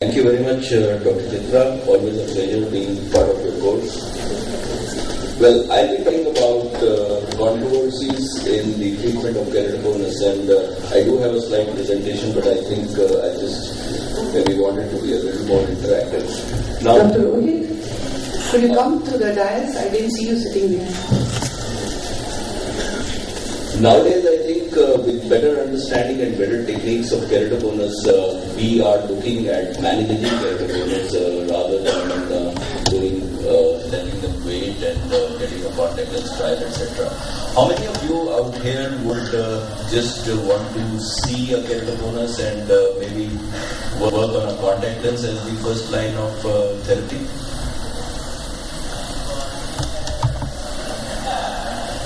Thank you very much, Dr. Chitra. Always a pleasure being part of your course. Well, I'll be talking about controversies in the treatment of keratoconus, and I do have a slide presentation, but I think I just maybe wanted to be a little more interactive. Now, Dr. Rohit, could you come to the dais? I didn't see you sitting there. Nowadays, I think with better understanding and better techniques of keratoconus, we are looking at managing keratoconus rather than doing letting them wait and getting a contact lens trial, etc. How many of you out here would just want to see a keratoconus and maybe work on a contact lens as the first line of therapy?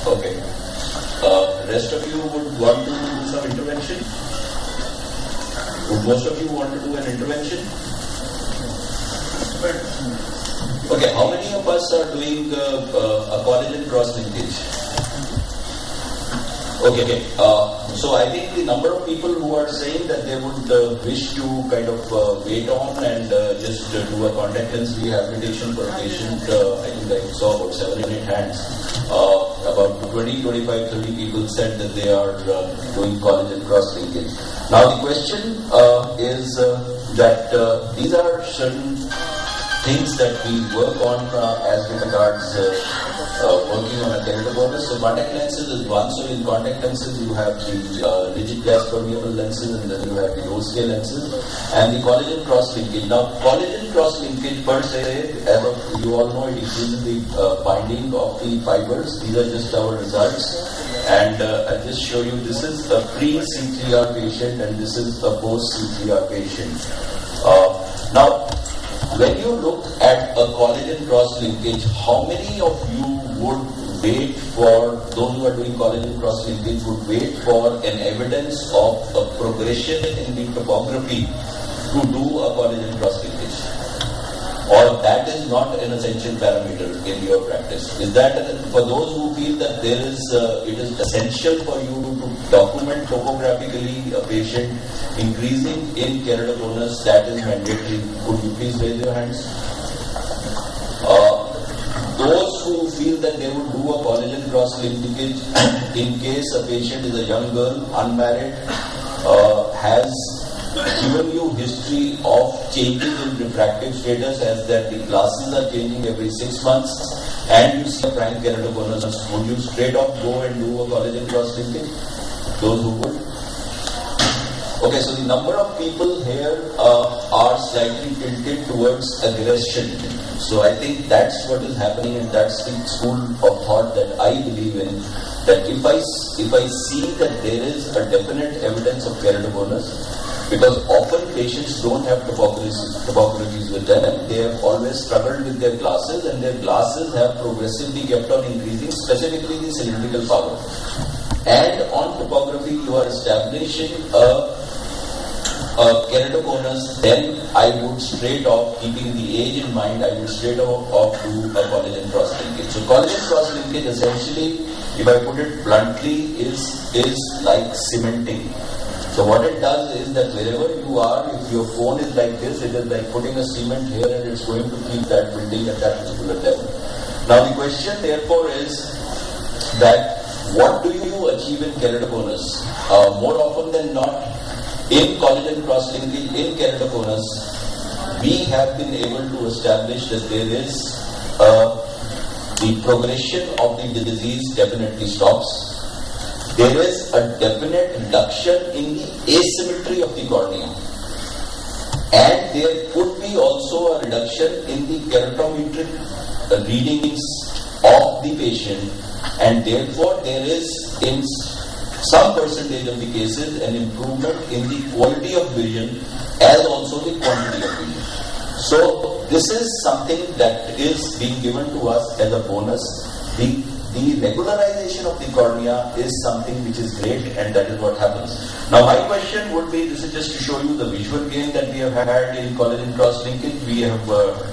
Okay. Rest of you would want to do some intervention? Would most of you want to do an intervention? Okay, how many of us are doing a collagen cross-linkage? Okay, so I think the number of people who are saying that they would wish to kind of wait on and just do a contact lens rehabilitation for a patient, I think I saw about 7 or 8 hands. About 20, 25, 30 people said that they are doing collagen cross-linkage. Now the question is that these are certain things that we work on as regards working on a keratoconus. So contact lenses is one. So in contact lenses you have the rigid glass permeable lenses, and then you have the low scale lenses, and the collagen cross-linkage. Now collagen cross-linkage per se, as you all know, it increases the binding of the fibers. These are just our results. And I'll just show you, this is a pre-C3R patient and this is a post-C3R patient. Now, when you look at a collagen cross-linkage, how many of you would wait for, those who are doing collagen cross-linkage would wait for an evidence of a progression in the topography to do a collagen cross-linkage? Or that is not an essential parameter in your practice? Is that, for those who feel that there is, it is essential for you to document topographically a patient increasing in keratoconus, that is mandatory, could you please raise your hands? Those who feel that they would do a collagen cross-linkage in case a patient is a young girl, unmarried, has given you history of changes in refractive status, as that the glasses are changing every 6 months, and you see a prime keratoconus, would you straight off go and do a collagen cross-linkage? Those who would? Okay, so the number of people here are slightly tilted towards aggression. So I think that's what is happening, and that's the school of thought that I believe in. That if I see that there is a definite evidence of keratoconus, because often patients don't have topographies with them, and they have always struggled with their glasses, and their glasses have progressively kept on increasing, specifically the cylindrical power. And on topography, you are establishing a keratoconus, then I would straight off, keeping the age in mind, I would straight off do a collagen cross-linkage. So collagen cross-linkage essentially, if I put it bluntly, is like cementing. So what it does is that wherever you are, if your phone is like this, it is like putting a cement here, and it's going to keep that building at that particular level. Now the question therefore is that what do you achieve in keratoconus? More often than not, in collagen cross-linkage, in keratoconus, we have been able to establish that there is the progression of the disease definitely stops. There is a definite reduction in the asymmetry of the cornea, and there could be also a reduction in the keratometric readings of the patient, and therefore there is in some percentage of the cases an improvement in the quality of vision as also the quantity of vision. So this is something that is being given to us as a bonus. The regularization of the cornea is something which is great, and that is what happens. Now my question would be, this is just to show you the visual gain that we have had in collagen cross-linkage. We have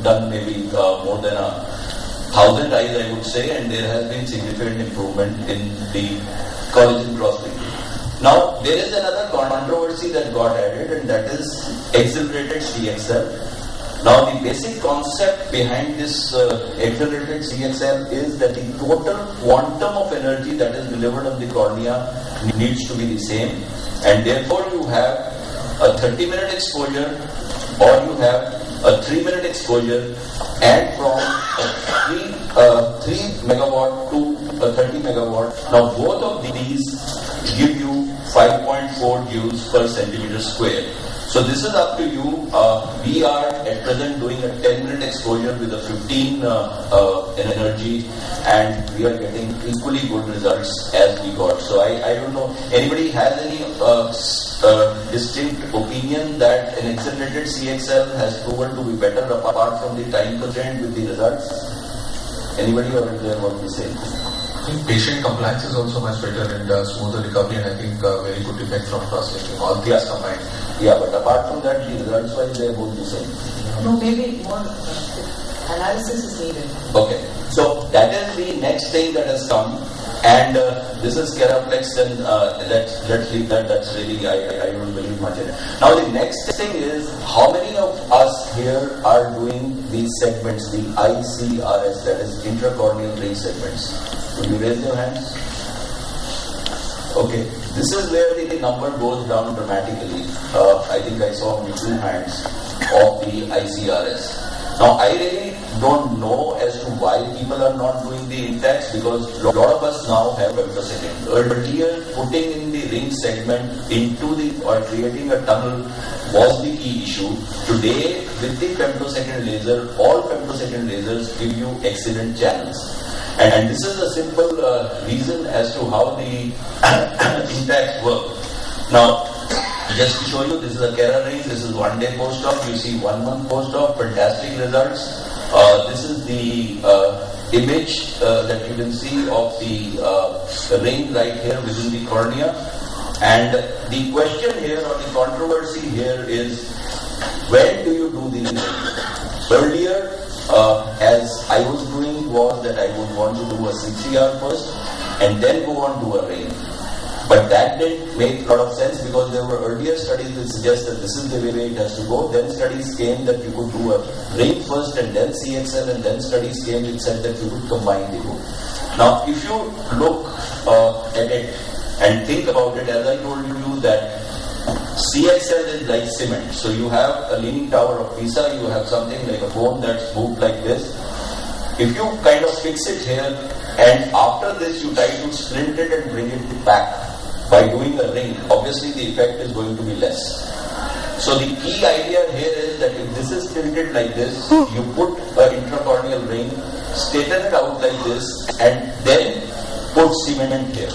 done maybe more than 1,000 eyes, I would say, and there has been significant improvement in the collagen cross-linkage. Now there is another controversy that got added, and that is accelerated CXL. Now, the basic concept behind this accelerated CXL is that the total quantum of energy that is delivered on the cornea needs to be the same, and therefore you have a 30-minute exposure or you have a 3-minute exposure, and from 3 megawatt to a 30 megawatt. Now, both of these give you 5.4 joules per centimeter square. So this is up to you. We are at present doing a 10-minute exposure with a 15 in energy, and we are getting equally good results as we got. So I don't know, anybody has any distinct opinion that an accelerated CXL has proven to be better apart from the time constraint with the results? Anybody, or is there what we say? I think patient compliance is also much better and smoother recovery, and I think very good effect from cross-linking, all things combined. Yeah, but apart from that, the results wise they are both the same. No, maybe more analysis is needed. Okay, so that is the next thing that has come, and this is Keraplex, and let's leave that. That's really, I don't believe much in it. Now the next thing is, how many of us here are doing these segments, the ICRS, that is intracorneal ring segments? Would you raise your hands? Okay, this is where the number goes down dramatically. I think I saw only 2 hands of the ICRS. Now, I really don't know as to why people are not doing the Intex, because a lot of us now have femtosecond. Earlier, putting in the ring segment into the or creating a tunnel was the key issue. Today, with the femtosecond laser, all femtosecond lasers give you excellent channels. And this is a simple reason as to how the Intex work. Now, just to show you, this is a Kera ring, this is 1 day post-op, you see 1 month post-op, fantastic results. This is the image that you can see of the ring right here within the cornea. And the question here, or the controversy here is, when do you do the ring? Earlier, as I was doing, was that I would want to do a 6ER first and then go on to a ring. But that didn't make a lot of sense, because there were earlier studies that suggest that this is the way it has to go. Then studies came that you could do a ring first and then CXL, and then studies came which said that you could combine the two. Now, if you look at it and think about it, as I told you that CXL is like cement. So you have a leaning tower of Pisa, you have something like a bone that's moved like this. If you kind of fix it here, and after this you try to splint it and bring it back by doing a ring, obviously the effect is going to be less. So the key idea here is that if this is tilted like this, you put an intracorneal ring, straighten it out like this, and then put cement here.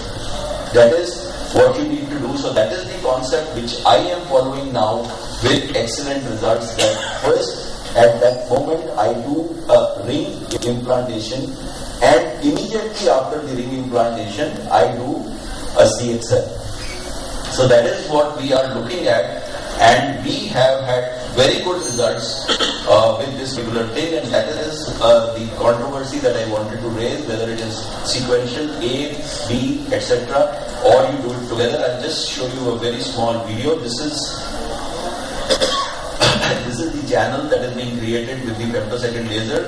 That is what you need to do. So that is the concept which I am following now with excellent results. That first, at that moment, I do a ring implantation, and immediately after the ring implantation, I do a CXL. So that is what we are looking at, and we have had very good results with this particular thing, and that is the controversy that I wanted to raise, whether it is sequential A, B, etc., or you do it together. I'll just show you a very small video. This is the channel that is being created with the femtosecond laser.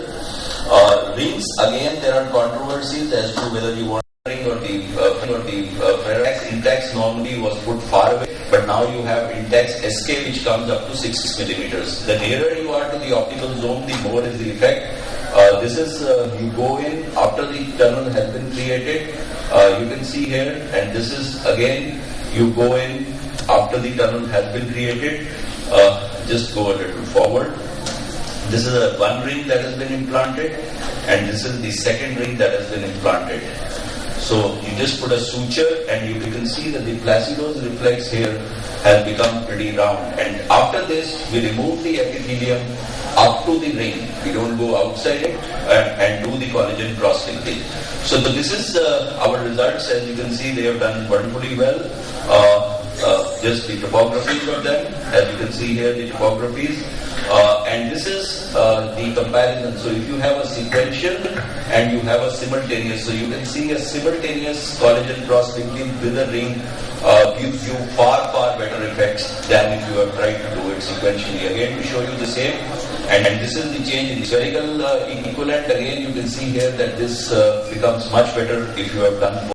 Rings, again, there are controversies as to whether you want ring or the Ferrax. Intex normally was put far away, but now you have Intex SK, which comes up to 6 millimeters. The nearer you are to the optical zone, the more is the effect. This is, you go in after the tunnel has been created. You can see here, and this is again, you go in after the tunnel has been created. Just go a little forward. This is a one ring that has been implanted, and this is the second ring that has been implanted. So you just put a suture, and you can see that the Placido's reflex here has become pretty round. And after this, we remove the epithelium up to the ring. We don't go outside it and do the collagen cross-linking. So this is our results. As you can see, they have done wonderfully well. Just the topographies of them, as you can see here, the topographies. And and this is the comparison. So if you have a sequential and you have a simultaneous, so you can see a simultaneous collagen cross-linking with a ring gives you far better effects than if you have tried to do it sequentially. Again, to show you the same, and this is the change in spherical equivalent. Again, you can see here that this becomes much better if you have done